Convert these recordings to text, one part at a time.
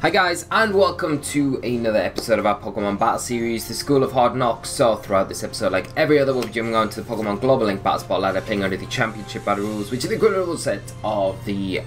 Hi guys, and welcome to another episode of our Pokemon Battle Series, the School of Hard Knocks. So throughout this episode, like every other, we'll be jumping on to the Pokemon Global Link Battle Spot ladder, playing under the Championship Battle rules, which is the equivalent rule set of the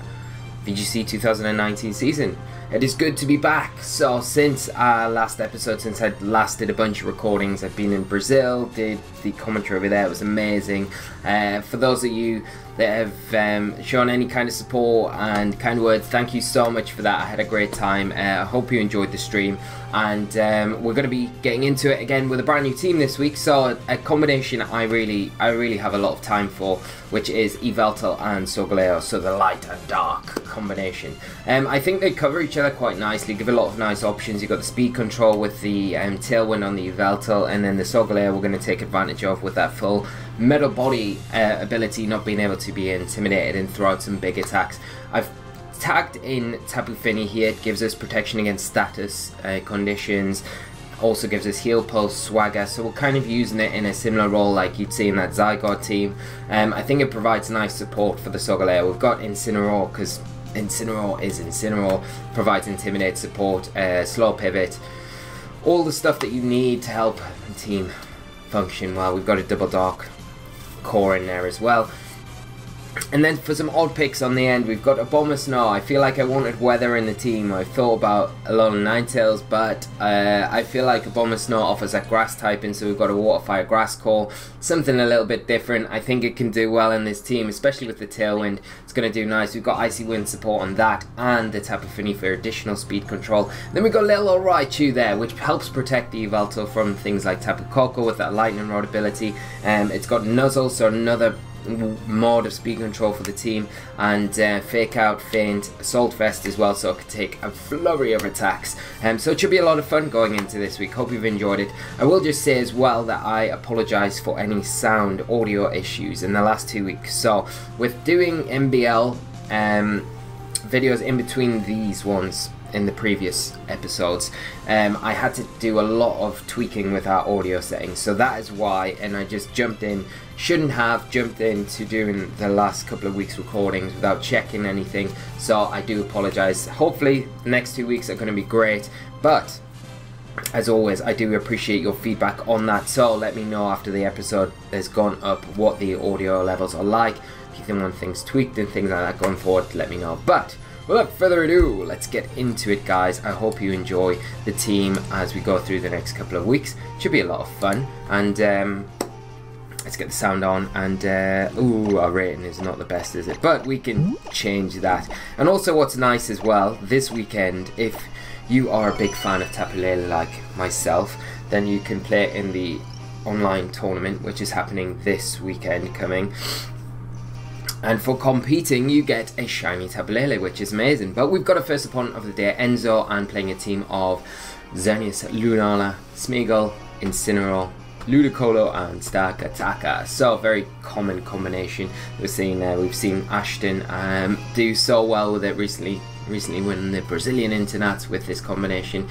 VGC 2019 season. It is good to be back. So since our last episode, since I last did a bunch of recordings, I've been in Brazil, did the commentary over there, it was amazing. For those of you that have shown any kind of support and kind words, thank you so much for that. I had a great time. I hope you enjoyed the stream, and we're going to be getting into it again with a brand new team this week. So a combination I really have a lot of time for, which is Yveltal and Solgaleo, so the light and dark combination. I think they cover each other quite nicely, give a lot of nice options. You've got the speed control with the tailwind on the Yveltal, and then the Solgaleo we're going to take advantage of with that full metal body ability, not being able to be intimidated and throw out some big attacks. I've tagged in Tapu Fini here. It gives us protection against status conditions, also gives us heal pulse, swagger, so we're kind of using it in a similar role like you'd see in that Zygarde team. I think it provides nice support for the Solgaleo. We've got Incineroar, because Incineroar is Incineroar, provides intimidate support, slow pivot, all the stuff that you need to help the team function well. We've got a double dark core in there as well. And then for some odd picks on the end, we've got a Bomber Snow. I feel like I wanted weather in the team. I've thought about a lot of Ninetales, but I feel like a Bomber Snow offers that grass typing, so we've got a Water Fire Grass Core, something a little bit different. I think it can do well in this team, especially with the Tailwind. It's going to do nice. We've got Icy Wind support on that, and the Tapu Fini for additional speed control. Then we've got little old Raichu there, which helps protect the Yveltal from things like Tapu Koko with that Lightning Rod ability. It's got Nuzzle, so another mod of speed control for the team, and Fake Out, Feint, Assault Vest as well, so it could take a flurry of attacks. So it should be a lot of fun going into this week. Hope you've enjoyed it. I will just say as well that I apologise for any sound audio issues in the last 2 weeks. So with doing MBL videos in between these ones in the previous episodes, I had to do a lot of tweaking with our audio settings, so that is why, and I just shouldn't have jumped into doing the last couple of weeks recordings without checking anything, so I do apologise. Hopefully the next 2 weeks are going to be great, but as always I do appreciate your feedback on that, so let me know after the episode has gone up what the audio levels are like. If you want things tweaked and things like that going forward, let me know. But without further ado, let's get into it, guys. I hope you enjoy the team as we go through the next couple of weeks. Should be a lot of fun, and let's get the sound on. And ooh, our rating is not the best, is it? But we can change that. And also what's nice as well, this weekend, if you are a big fan of Tapu Lele like myself, then you can play in the online tournament, which is happening this weekend coming. And for competing, you get a shiny Tapu Lele, which is amazing. But we've got a first opponent of the day, Enzo, and playing a team of Xerneas, Lunala, Smeagol, Incineroar, Ludicolo, and Stakataka. So very common combination. We've seen Ashton do so well with it recently winning the Brazilian Internats with this combination.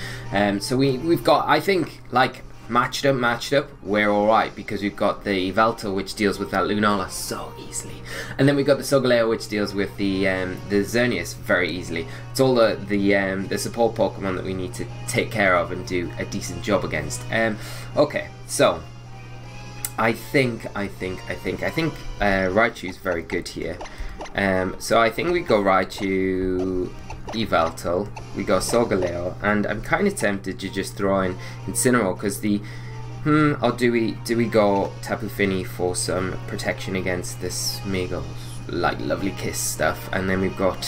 So we've got, I think, like, matched up, we're alright, because we've got the Yveltal, which deals with that Lunala so easily, and then we've got the Solgaleo, which deals with the Xerneas very easily. It's all the support Pokemon that we need to take care of and do a decent job against. Okay, so I think Raichu's very good here. So I think we go Raichu, Yveltal, we go Solgaleo, and I'm kind of tempted to just throw in Incineroar, because the or do we go Tapu Fini for some protection against this Smeagol, like lovely kiss stuff, and then we've got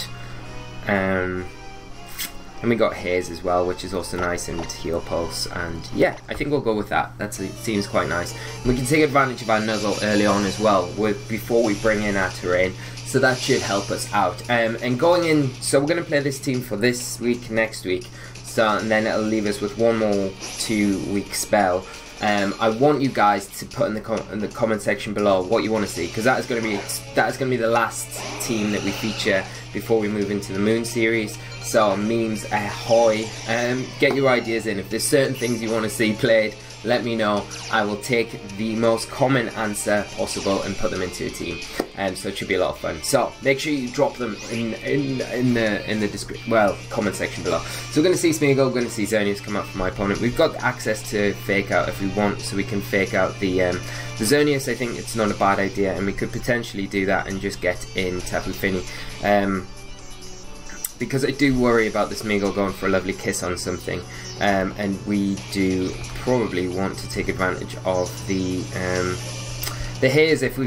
Haze as well, which is also nice, and heal pulse, and yeah, I think we'll go with that. It seems quite nice. And we can take advantage of our Nuzzle early on as well, before we bring in our terrain. So that should help us out. And going in, so we're going to play this team for this week, next week. So, and then it'll leave us with one more 2-week spell. I want you guys to put in the comment section below what you want to see, because that is going to be the last team that we feature before we move into the Moon series. So memes ahoy! Get your ideas in. If there's certain things you want to see played, let me know. I will take the most common answer possible and put them into a team. So it should be a lot of fun. So make sure you drop them in the description, well, comment section below. So we're going to see Smeagol, we're going to see Xerneas come up from my opponent. We've got access to fake out if we want, so we can fake out the Xerneas. I think it's not a bad idea, and we could potentially do that and just get in Tapu Fini. Because I do worry about this Smeagol going for a lovely kiss on something, and we do probably want to take advantage of the haze if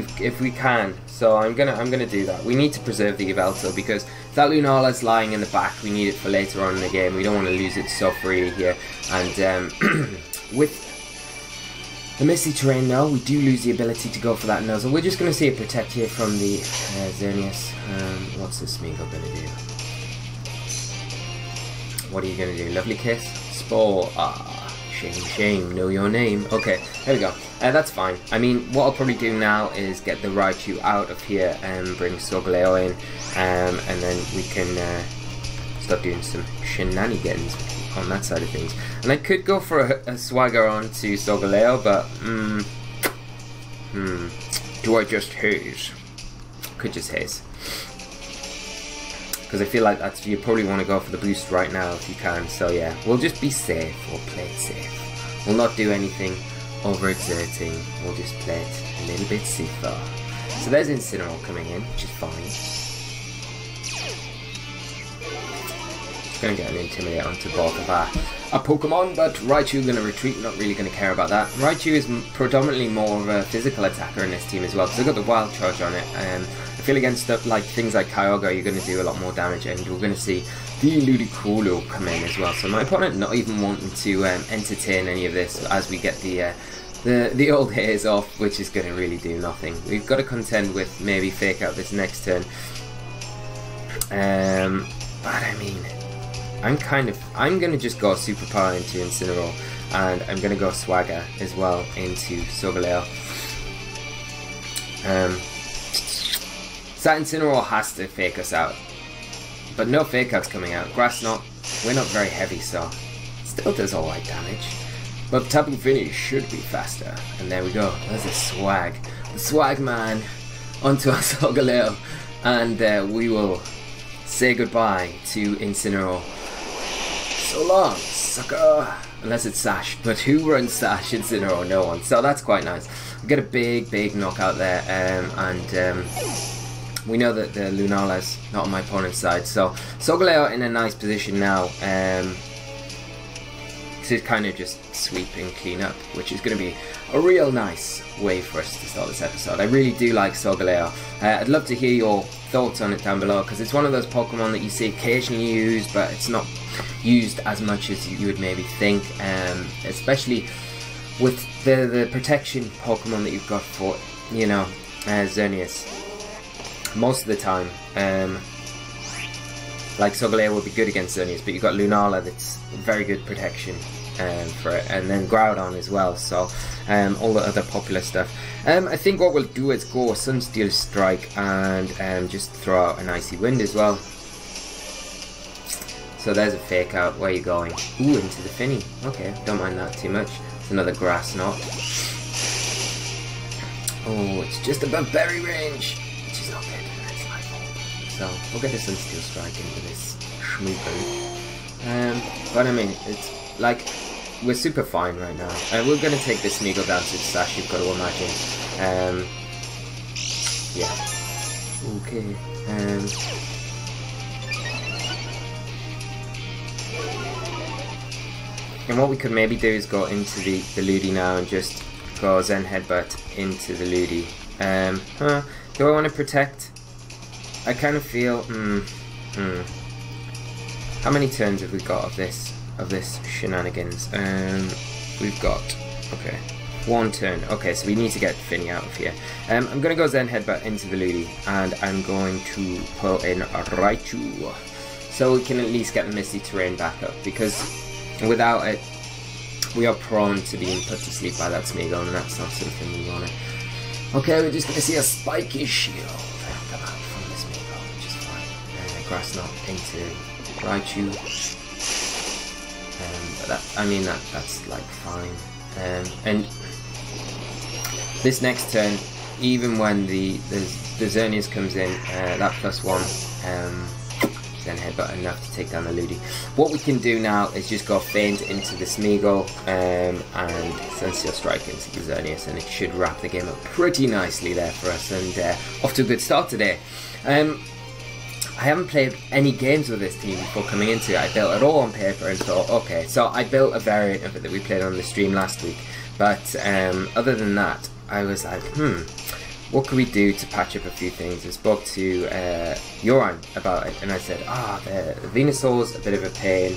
we can. So I'm gonna do that. We need to preserve the Yveltal because that Lunala's lying in the back. We need it for later on in the game. We don't want to lose it so freely here. And with the Misty Terrain now, we do lose the ability to go for that Nuzzle. We're just gonna see a Protect here from the Xerneas. What's this Smeagol gonna do? What are you going to do? Lovely Kiss? Spore? Ah, shame, know your name. Okay, there we go. That's fine. I mean, what I'll probably do now is get the Raichu out of here and bring Solgaleo in, and then we can start doing some shenanigans on that side of things. And I could go for a Swagger onto Solgaleo, but do I just haze? Could just haze. Because I feel like that's, you probably want to go for the boost right now if you can. So yeah, we'll just be safe. We'll play it safe. We'll not do anything overexerting. We'll just play it a little bit safer. So there's Incineroar coming in, which is fine. Just going to get an Intimidate onto both of our Pokemon, but Raichu going to retreat, not really going to care about that. Raichu is predominantly more of a physical attacker in this team as well, because I've got the Wild Charge on it. I feel against stuff like things like Kyogre, you're going to do a lot more damage, and we're going to see the Ludicolo come in as well. So my opponent not even wanting to entertain any of this as we get the old hairs off, which is going to really do nothing. We've got to contend with maybe fake out this next turn. But I mean, I'm going to just go Superpower into Incineroar, and I'm going to go Swagger as well into Solgaleo. So that Incineroar has to fake us out, but no fake outs coming out. Grass Knot, we're not very heavy, so it still does alright damage. But Tapu Fini should be faster, and there we go. There's a Swag, the Swag man, onto our Solgaleo, and we will say goodbye to Incineroar. So long, sucker! Unless it's Sash, but who runs Sash? Incineroar? No one. So that's quite nice. We get a big knockout there, and we know that the Lunala's not on my opponent's side, so Solgaleo in a nice position now to kind of just sweep and clean up, which is going to be a real nice way for us to start this episode. I really do like Solgaleo. I'd love to hear your thoughts on it down below, because it's one of those Pokemon that you see occasionally used, but it's not used as much as you would maybe think, especially with the protection Pokemon that you've got for, you know, Xerneas. Most of the time, like Solgaleo would be good against Xerneas, but you've got Lunala that's very good protection for it, and then Groudon as well, so all the other popular stuff. I think what we'll do is go Sunsteel Strike and just throw out an Icy Wind as well. So there's a fake out. Where are you going? Ooh, into the Fini. Okay, don't mind that too much. It's another Grass Knot. Oh, it's just above berry range, which is not good. That's my fault. So we'll get a Sunsteel Strike into this schmooper. But I mean, it's like, we're super fine right now. We're going to take this Smeagol down to Sash, you've got to imagine. Yeah. Okay. And what we could maybe do is go into the Ludi now and just go Zen Headbutt into the Ludi. Do I want to protect? I kind of feel, How many turns have we got of this shenanigans? We've got, okay, one turn. Okay, so we need to get Fini out of here. I'm going to go Zen Headbutt into the Ludi, and I'm going to put in a Raichu, so we can at least get the Misty Terrain back up, because without it, we are prone to being put to sleep by that Smeagol, and that's not something we want to. Okay, we're just going to see a Spiky Shield come out from this Smeagol, which is fine. Grass Knot into Raichu. But that, I mean, that's like fine. And this next turn, even when the Xerneas comes in, that +1 then headbutt enough to take down the Ludi. What we can do now is just go Feint into the Smeagol and Sunsteel Strike into the Xerneas, and it should wrap the game up pretty nicely there for us, and off to a good start today. I haven't played any games with this team before coming into it. I built it all on paper and thought, okay, so I built a variant of it that we played on the stream last week, but other than that, I was like, what could we do to patch up a few things? I spoke to Yoran about it, and I said, the Venusaur's a bit of a pain,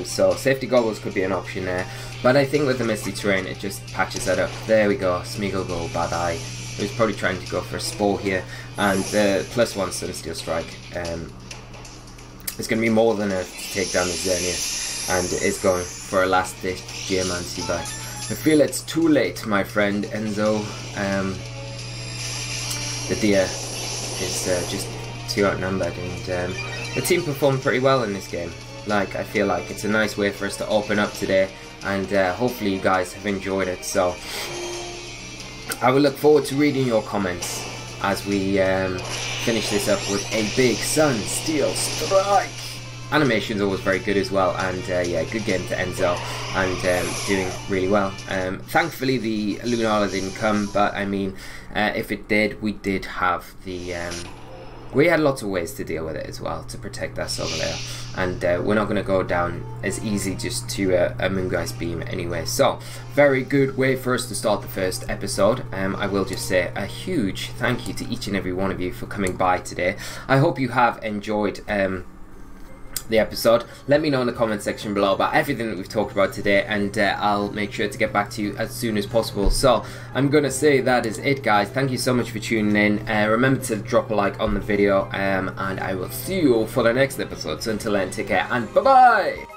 so safety goggles could be an option there, but I think with the Misty Terrain it just patches that up. There we go, Smeagol go bad-eye. I was probably trying to go for a Spore here, and +1 Sunsteel Strike is going to be more than enough to take down the Xerneas, and it is going for a last-ditch Geomancy, but I feel it's too late, my friend Enzo. The deer is just too outnumbered, and the team performed pretty well in this game. Like, I feel like it's a nice way for us to open up today, and hopefully you guys have enjoyed it. So I will look forward to reading your comments as we finish this up with a big Sunsteel Strike. Animation's always very good as well, and yeah, good game to Enzo, and doing really well. Thankfully the Lunala didn't come, but I mean, if it did, we did have the we had lots of ways to deal with it as well to protect that Solgaleo, and we're not going to go down as easy just to a Moongeist Beam anyway. So very good way for us to start the first episode. I will just say a huge thank you to each and every one of you for coming by today. I hope you have enjoyed the episode. Let me know in the comment section below about everything that we've talked about today, and I'll make sure to get back to you as soon as possible. So I'm gonna say that is it, guys. Thank you so much for tuning in. Remember to drop a like on the video, and I will see you for the next episode. So until then, take care and bye bye.